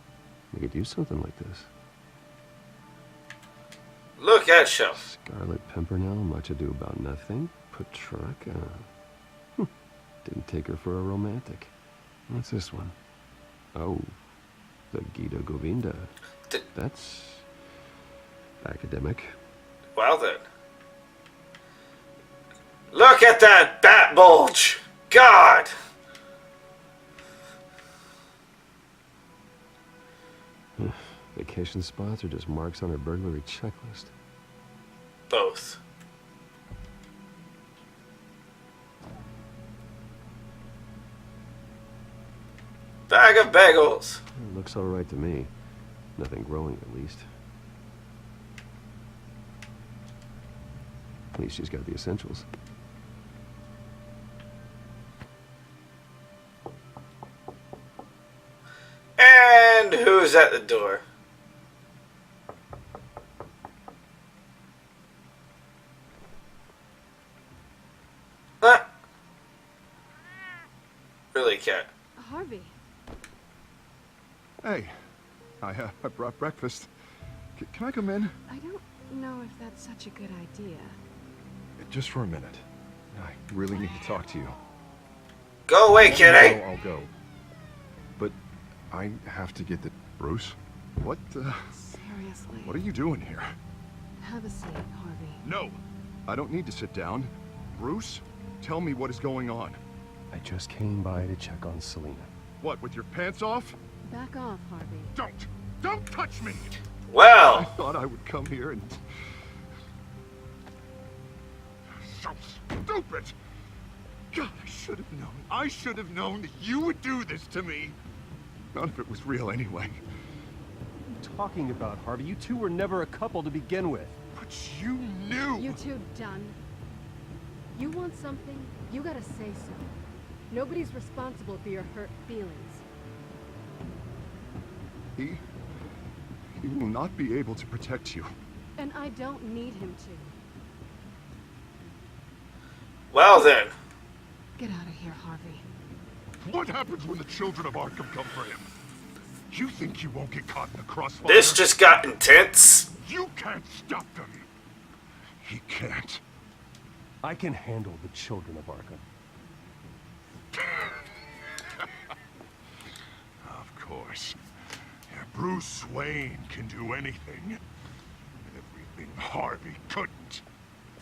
Speaker 3: We could use something like this.
Speaker 1: Look at shelf.
Speaker 3: Scarlet Pimpernel, Much Ado About Nothing, Petrarca. Didn't take her for a romantic. What's this one? Oh, the Gita Govinda. That's academic.
Speaker 1: Well then. Look at that bat bulge. God.
Speaker 3: Vacation spots are just marks on her burglary checklist.
Speaker 1: Both. Bag of bagels.
Speaker 3: It looks all right to me. Nothing growing, at least. At least she's got the essentials.
Speaker 1: And who's at the door? Really, cat?
Speaker 10: Harvey.
Speaker 5: Hey, I brought breakfast. Can I come in?
Speaker 10: I don't know if that's such a good idea.
Speaker 5: Just for a minute. I really need to talk to you.
Speaker 1: Go away, kitty!
Speaker 5: No, I'll go. But I have to get the... Bruce? What,
Speaker 10: Seriously.
Speaker 5: What are you doing here?
Speaker 10: Have a seat, Harvey.
Speaker 5: No! I don't need to sit down. Bruce, tell me what is going on.
Speaker 3: I just came by to check on Selena.
Speaker 5: What, with your pants off?
Speaker 10: Back off, Harvey.
Speaker 5: Don't touch me! I
Speaker 1: Well,
Speaker 5: thought I would come here and... Stupid! God, I should have known. I should have known that you would do this to me. None of it was real anyway.
Speaker 3: What are you talking about, Harvey? You two were never a couple to begin with.
Speaker 5: But you knew!
Speaker 10: You two done? You want something? You gotta say so. Nobody's responsible for your hurt feelings.
Speaker 5: He will not be able to protect you.
Speaker 10: And I don't need him to.
Speaker 1: Well then.
Speaker 10: Get out of here, Harvey.
Speaker 5: What happens when the children of Arkham come for him? You think you won't get caught in the crossfire?
Speaker 1: This just got intense.
Speaker 5: You can't stop them. He can't.
Speaker 3: I can handle the children of Arkham.
Speaker 5: Of course. Yeah, Bruce Wayne can do anything. Everything Harvey couldn't.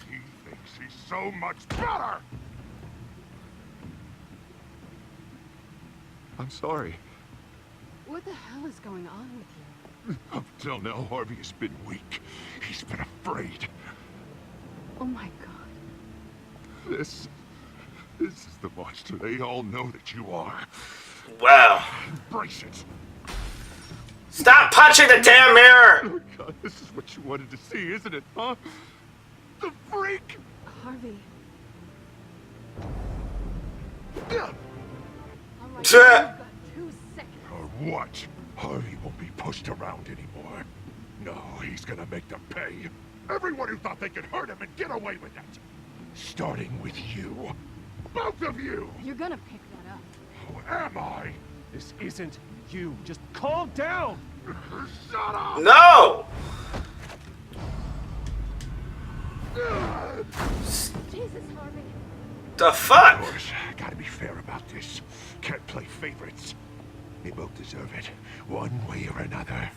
Speaker 5: He thinks he's so much better! I'm sorry.
Speaker 10: What the hell is going on with you?
Speaker 5: Up till now, Harvey has been weak. He's been afraid.
Speaker 10: Oh my god.
Speaker 5: This is the monster they all know that you are.
Speaker 1: Wow.
Speaker 5: Embrace it.
Speaker 1: Stop punching the damn mirror!
Speaker 5: Oh God, this is what you wanted to see, isn't it, huh? The freak!
Speaker 10: Harvey.
Speaker 5: Yeah.
Speaker 10: All right, you've got 2 seconds.
Speaker 5: Or what? Harvey won't be pushed around anymore. No, he's gonna make them pay. Everyone who thought they could hurt him and get away with it. Starting with you. Both of you!
Speaker 10: You're gonna pick that up.
Speaker 5: Who am I?
Speaker 3: This isn't you. Just calm down!
Speaker 5: Shut up!
Speaker 1: No!
Speaker 10: Jesus, Harvey.
Speaker 1: The fuck?
Speaker 5: Of course, gotta be fair about this. Can't play favorites. They both deserve it, one way or another.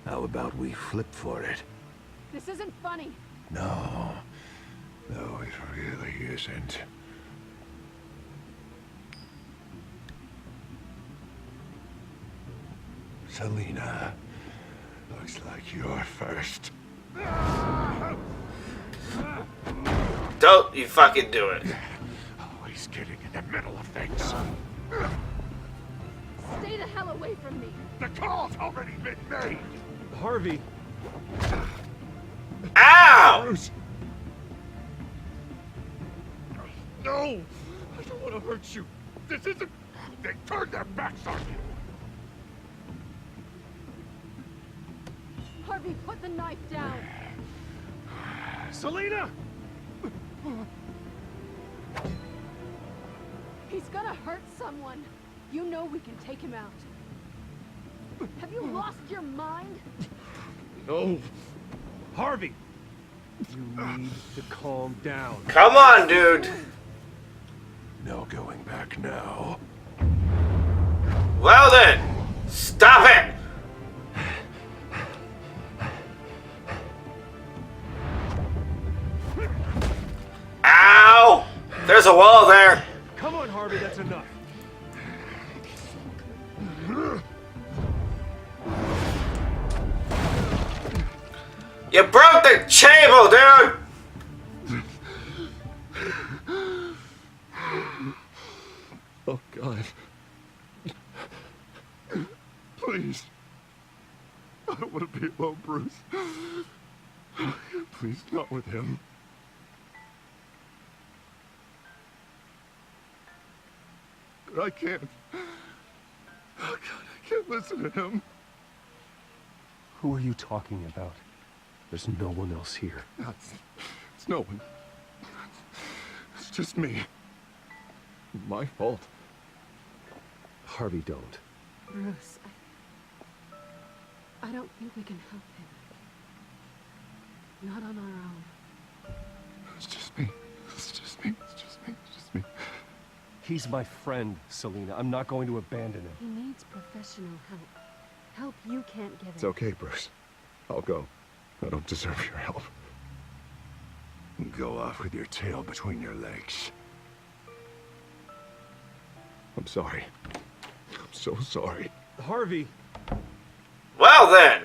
Speaker 5: How about we flip for it?
Speaker 10: This isn't funny.
Speaker 5: No, it really isn't. Selina, looks like you're first.
Speaker 1: Don't you fucking do it.
Speaker 5: Always getting in the middle of things.
Speaker 10: Stay the hell away from me.
Speaker 5: The call's already been made.
Speaker 3: Harvey!
Speaker 1: Ow!
Speaker 5: Bruce. No! I don't want to hurt you. This isn't... They turned their backs on you.
Speaker 10: Harvey, put the knife down.
Speaker 3: Selina!
Speaker 10: He's gonna hurt someone. You know we can take him out. Have you lost your mind?
Speaker 3: No! Harvey! You need to calm down.
Speaker 1: Come on, dude.
Speaker 5: No going back now.
Speaker 1: Well then, stop it. Ow! There's a wall there.
Speaker 3: Come on, Harvey, that's enough.
Speaker 1: You broke the table, dude.
Speaker 5: Oh, God. Please. I don't want to be alone, Bruce. Please, not with him. I can't. Oh, God, I can't listen to him.
Speaker 3: Who are you talking about? There's no one else here.
Speaker 5: It's no one. It's just me. My fault.
Speaker 3: Harvey, don't.
Speaker 10: Bruce, I don't think we can help him. Not on our own.
Speaker 5: It's just me. It's just me. It's just me. It's just me.
Speaker 3: He's my friend, Selina. I'm not going to abandon him.
Speaker 10: He needs professional help. Help you can't give
Speaker 5: It's
Speaker 10: him.
Speaker 5: okay, Bruce. I'll go. I don't deserve your help. Go off with your tail between your legs. I'm sorry. I'm so sorry.
Speaker 3: Harvey!
Speaker 1: Well then,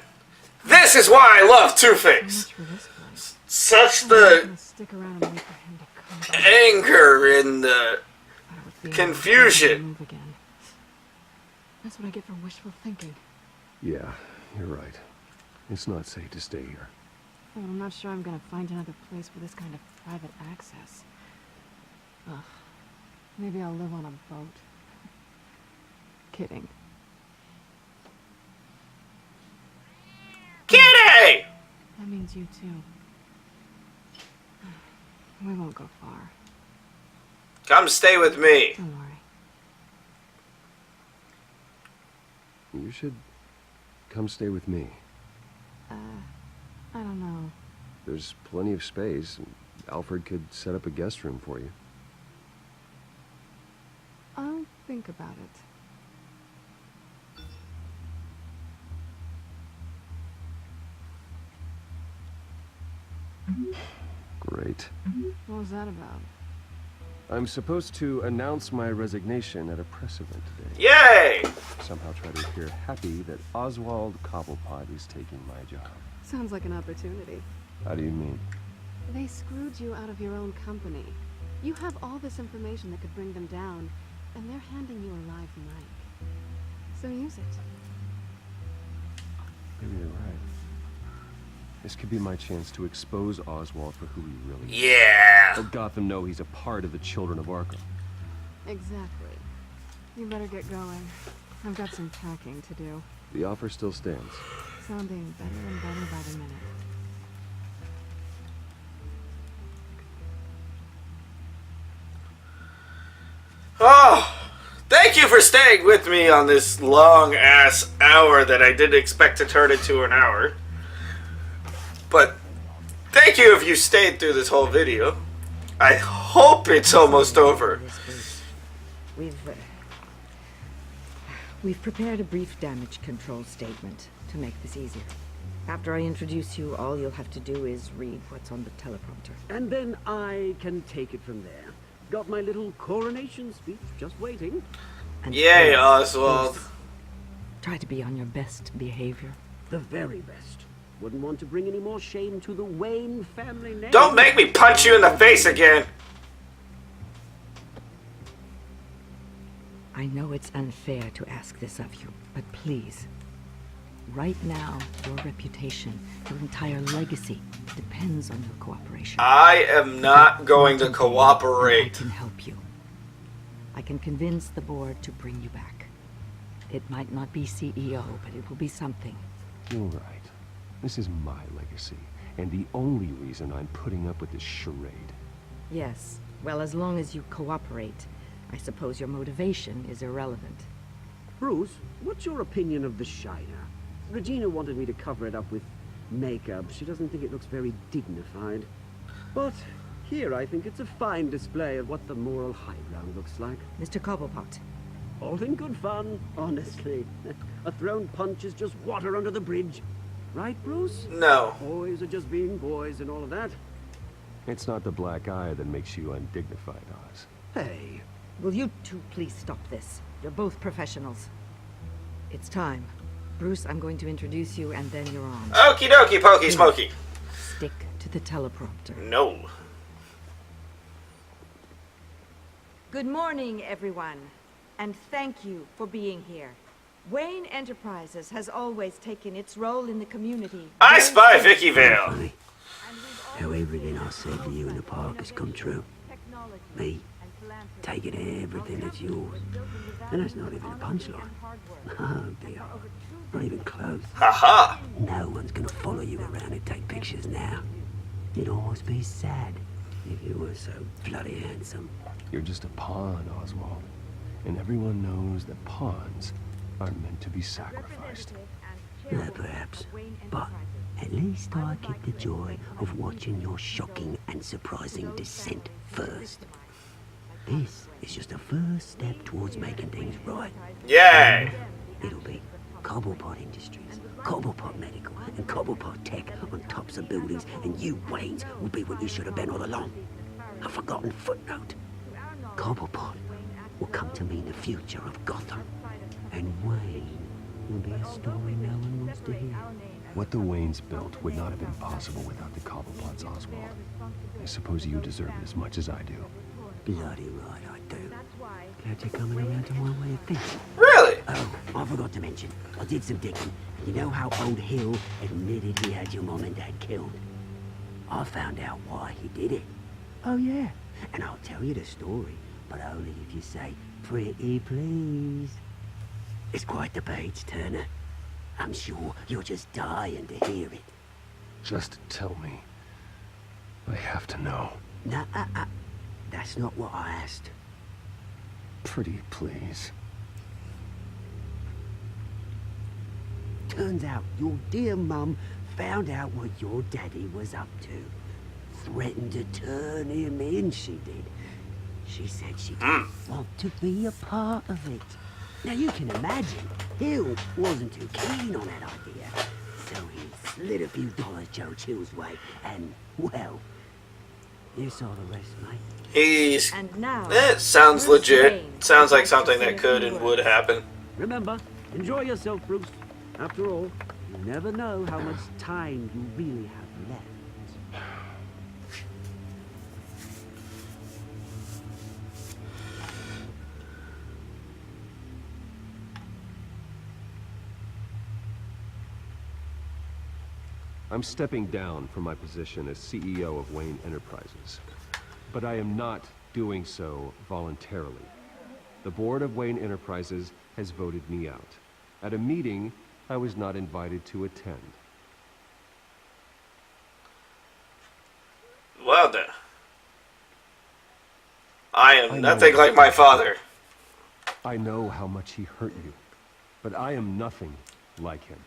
Speaker 1: this is why I love Two-Face.
Speaker 2: Much for this place.
Speaker 1: such
Speaker 10: I'm
Speaker 1: the
Speaker 10: gonna stick around and wait for him to come back.
Speaker 1: anger and the
Speaker 10: Thought I would be able to
Speaker 1: confusion.
Speaker 10: move again. That's what I get for wishful thinking.
Speaker 3: Yeah, you're right. It's not safe to stay here.
Speaker 10: Oh, I'm not sure I'm gonna find another place with this kind of private access. Ugh. Maybe I'll live on a boat. Kidding.
Speaker 1: Kitty!
Speaker 10: That means you too. We won't go far.
Speaker 1: Come stay with me.
Speaker 10: Don't worry.
Speaker 3: You should come stay with me.
Speaker 10: I don't know.
Speaker 3: There's plenty of space. And Alfred could set up a guest room for you.
Speaker 10: I'll think about it.
Speaker 3: Great.
Speaker 10: What was that about?
Speaker 3: I'm supposed to announce my resignation at a press event today.
Speaker 1: Yay!
Speaker 3: Somehow try to appear happy that Oswald Cobblepot is taking my job.
Speaker 10: Sounds like an opportunity.
Speaker 3: How do you mean?
Speaker 10: They screwed you out of your own company. You have all this information that could bring them down, and they're handing you a live mic. So use it.
Speaker 3: Maybe you're right. This could be my chance to expose Oswald for who he really is.
Speaker 1: Yeah.
Speaker 3: Let Gotham know he's a part of the Children of Arkham.
Speaker 10: Exactly. You better get going. I've got some packing to do.
Speaker 3: The offer still stands.
Speaker 10: Sounding better and better by the minute.
Speaker 1: Oh, thank you for staying with me on this long-ass hour that I didn't expect to turn into an hour. But thank you if you stayed through this whole video. I hope it's almost over.
Speaker 2: We've prepared a brief damage control statement to make this easier. After I introduce you, all you'll have to do is read what's on the teleprompter.
Speaker 4: And then I can take it from there. Got my little coronation speech just waiting.
Speaker 2: And
Speaker 1: Yay,
Speaker 2: please,
Speaker 1: Oswald.
Speaker 2: please, try to be on your best behavior.
Speaker 4: The very best. Wouldn't want to bring any more shame to the Wayne family name.
Speaker 1: Don't make me punch you in the face again.
Speaker 2: I know it's unfair to ask this of you, but please. Right now, your reputation, your entire legacy, depends on your cooperation.
Speaker 1: I am not going to
Speaker 2: I
Speaker 1: cooperate.
Speaker 2: can help you. I can convince the board to bring you back. It might not be CEO, but it will be something.
Speaker 3: You're right. This is my legacy, and the only reason I'm putting up with this charade.
Speaker 2: Yes. Well, as long as you cooperate, I suppose your motivation is irrelevant.
Speaker 4: Bruce, what's your opinion of The Shiner? Regina wanted me to cover it up with makeup. She doesn't think it looks very dignified. But here I think it's a fine display of what the moral high ground looks like.
Speaker 2: Mr. Cobblepot.
Speaker 4: All in good fun, honestly. A thrown punch is just water under the bridge. Right, Bruce?
Speaker 1: No.
Speaker 4: Boys are just being boys and all of that.
Speaker 3: It's not the black eye that makes you undignified, Oz.
Speaker 4: Hey.
Speaker 2: Will you two please stop this? You're both professionals. It's time. Bruce, I'm going to introduce you, and then you're on.
Speaker 1: Okie dokie, pokey smoky.
Speaker 2: Stick to the teleprompter.
Speaker 1: No.
Speaker 2: Good morning, everyone, and thank you for being here. Wayne Enterprises has always taken its role in the community.
Speaker 1: I spy Vicky Vale.
Speaker 4: Funny how everything I said to you in the park has come true. Me, taking everything that's yours. And that's not even a punchline. Oh dear. Not even close.
Speaker 1: Haha.
Speaker 4: No one's gonna follow you around and take pictures now. You'd almost be sad if you were so bloody handsome.
Speaker 3: You're just a pawn, Oswald. And everyone knows that pawns are meant to be sacrificed.
Speaker 4: Perhaps. But at least I get the joy of watching your shocking and surprising descent first. This is just a first step towards making things right.
Speaker 1: Yay.
Speaker 4: It'll be Cobblepot Industries, Cobblepot Medical, and Cobblepot Tech on tops of buildings, and you, Waynes, will be what you should have been all along. A forgotten footnote. Cobblepot will come to mean the future of Gotham. And Wayne will be a story no one wants to hear.
Speaker 3: What the Waynes built would not have been possible without the Cobblepot's Oswald. I suppose you deserve it as much as I do.
Speaker 4: Bloody right, I do. Glad you're coming around to my way of thinking.
Speaker 1: Really?
Speaker 4: Oh, I forgot to mention, I did some digging. You know how old Hill admitted he had your mom and dad killed? I found out why he did it. Oh, yeah. And I'll tell you the story, but only if you say, pretty please. It's quite the page, Turner. I'm sure you're just dying to hear it.
Speaker 3: Just tell me. I have to know.
Speaker 4: Nah, that's not what I asked.
Speaker 3: Pretty please.
Speaker 4: Turns out your dear mum found out what your daddy was up to. Threatened to turn him in, she did. She said she didn't want to be a part of it. Now you can imagine, Hill wasn't too keen on that idea. So he slid a few dollars Joe Chill's way, and, well, you saw the rest, mate.
Speaker 1: He's...
Speaker 2: And now,
Speaker 1: It sounds
Speaker 2: Bruce
Speaker 1: legit.
Speaker 2: Wayne
Speaker 1: Sounds like
Speaker 2: would to
Speaker 1: something
Speaker 2: say
Speaker 1: that
Speaker 2: a
Speaker 1: could
Speaker 2: few
Speaker 1: and
Speaker 2: words.
Speaker 1: would happen.
Speaker 4: Remember, enjoy yourself, Bruce. After all, you never know how much time you really have left.
Speaker 3: I'm stepping down from my position as CEO of Wayne Enterprises. But I am not doing so voluntarily. The board of Wayne Enterprises has voted me out. At a meeting I was not invited to attend.
Speaker 1: Well then. I am
Speaker 3: I
Speaker 1: nothing
Speaker 3: know.
Speaker 1: like my father.
Speaker 3: I know how much he hurt you, but I am nothing like him.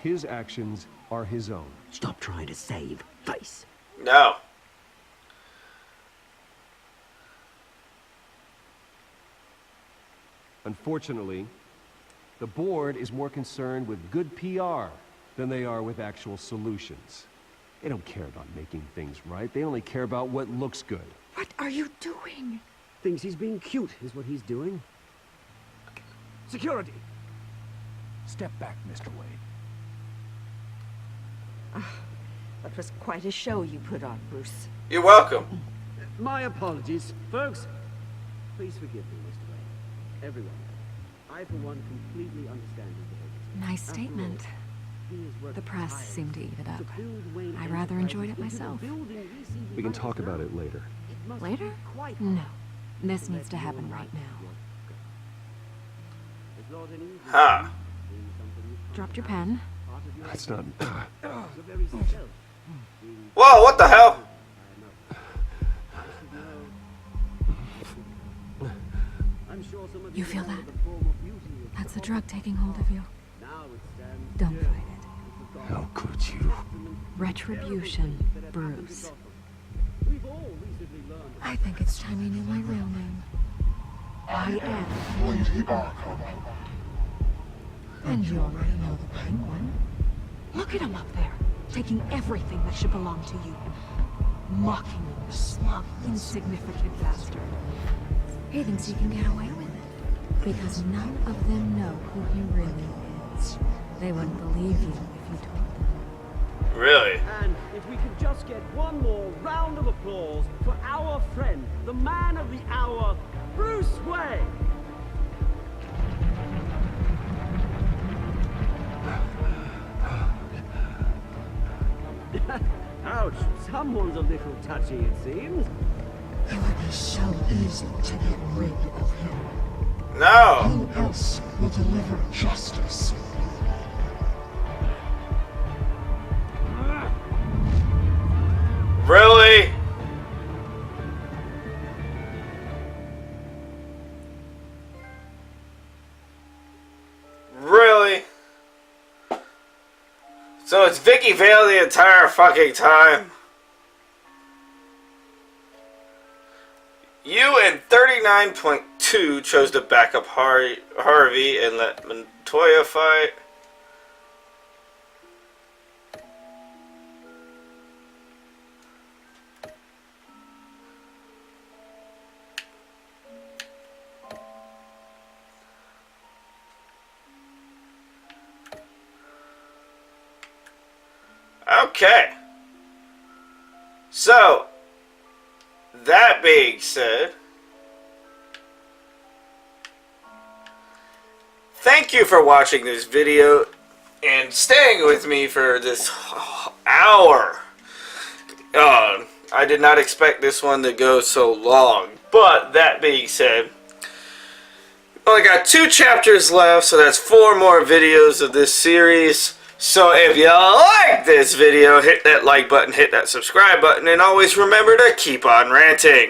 Speaker 3: His actions are his own.
Speaker 4: Stop trying to save face.
Speaker 1: No.
Speaker 3: Unfortunately, the board is more concerned with good PR than they are with actual solutions. They don't care about making things right. They only care about what looks good.
Speaker 9: What are you doing?
Speaker 4: Thinks he's being cute, is what he's doing. Security!
Speaker 12: Step back, Mr. Wayne.
Speaker 2: That was quite a show you put on, Bruce.
Speaker 1: You're welcome.
Speaker 4: My apologies, folks. Please forgive me, Mr. Wayne. Everyone. I, for one, completely understand his behavior.
Speaker 9: Nice
Speaker 4: After all,
Speaker 9: statement.
Speaker 4: he has worked
Speaker 9: The press
Speaker 4: tirelessly
Speaker 9: seemed to eat it up.
Speaker 4: to build Wayne
Speaker 9: I rather enjoyed it
Speaker 4: Enterprises into the
Speaker 9: myself.
Speaker 4: building we see
Speaker 3: We can
Speaker 4: right
Speaker 3: talk about
Speaker 4: now.
Speaker 3: it later.
Speaker 4: It must
Speaker 9: Later?
Speaker 4: be quite
Speaker 9: No.
Speaker 4: hard
Speaker 9: This
Speaker 4: to
Speaker 9: needs to
Speaker 4: let
Speaker 9: happen
Speaker 4: your
Speaker 9: right
Speaker 4: life
Speaker 9: now.
Speaker 4: go. It's not an easy
Speaker 1: Huh.
Speaker 4: thing, being something you can't
Speaker 9: Dropped your
Speaker 4: have
Speaker 9: pen.
Speaker 4: part of your
Speaker 3: That's not...
Speaker 4: It's the very self. Being
Speaker 1: Whoa, what the hell?
Speaker 4: I'm sure some of
Speaker 9: You feel
Speaker 4: remember
Speaker 9: that?
Speaker 4: the form of beauty of
Speaker 9: That's the drug taking hold of you.
Speaker 4: now it stands
Speaker 9: Don't
Speaker 4: still.
Speaker 9: fight it.
Speaker 3: How could you?
Speaker 9: Retribution, Bruce.
Speaker 4: We've all recently learned
Speaker 9: I think it's time you knew my real name. I am.
Speaker 11: Lady Arkham.
Speaker 9: And you already know the Penguin. Look at him up there, taking everything that should belong to you. Mocking you, smug, insignificant bastard. He thinks he can get away with it. Because none of them know who he really is. They wouldn't believe you if you told them.
Speaker 1: Really?
Speaker 4: And if we could just get one more round of applause for our friend, the man of the hour, Bruce Wayne. Ouch, someone's a little touchy, it seems.
Speaker 9: It would be so easy to get rid of him.
Speaker 1: No.
Speaker 11: Who else will deliver justice?
Speaker 1: Really? Really? So it's Vicky Vale the entire fucking time? You and 39.2 chose to back up Harvey and let Montoya fight. Okay. So, that being said, thank you for watching this video and staying with me for this hour. I did not expect this one to go so long. But that being said, only got 2 chapters left, so that's 4 more videos of this series. So if you like this video, hit that like button, hit that subscribe button, and always remember to keep on ranting.